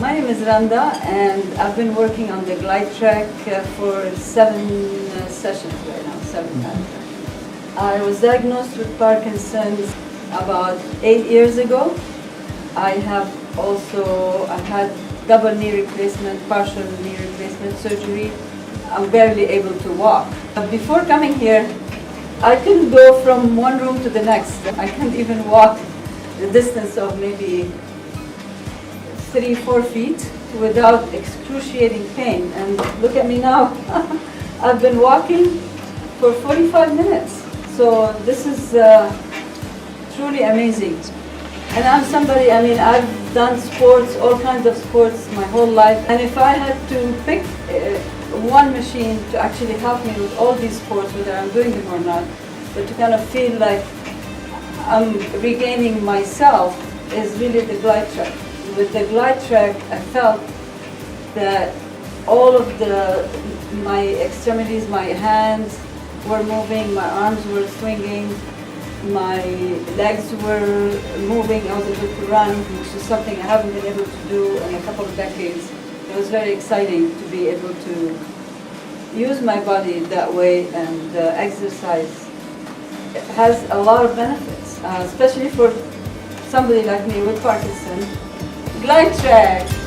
My name is Randa, and I've been working on the GlideTrak for 7 sessions right now, 7 times. I was diagnosed with Parkinson's about 8 years ago. I had double knee replacement, partial knee replacement surgery. I'm barely able to walk. Before coming here, I couldn't go from one room to the next. I can't even walk the distance of maybe 3-4 feet without excruciating pain. And look at me now. I've been walking for 45 minutes. So this is truly amazing. And I'm somebody, I've done sports, all kinds of sports my whole life. And if I had to pick one machine to actually help me with all these sports, whether I'm doing them or not, but to kind of feel like I'm regaining myself, is really the GlideTrak. With the GlideTrak, I felt that all of my extremities, my hands were moving, my arms were swinging, my legs were moving. I was able to run, which is something I haven't been able to do in a couple of decades. It was very exciting to be able to use my body that way and exercise. It has a lot of benefits, especially for somebody like me with Parkinson. GlideTrak.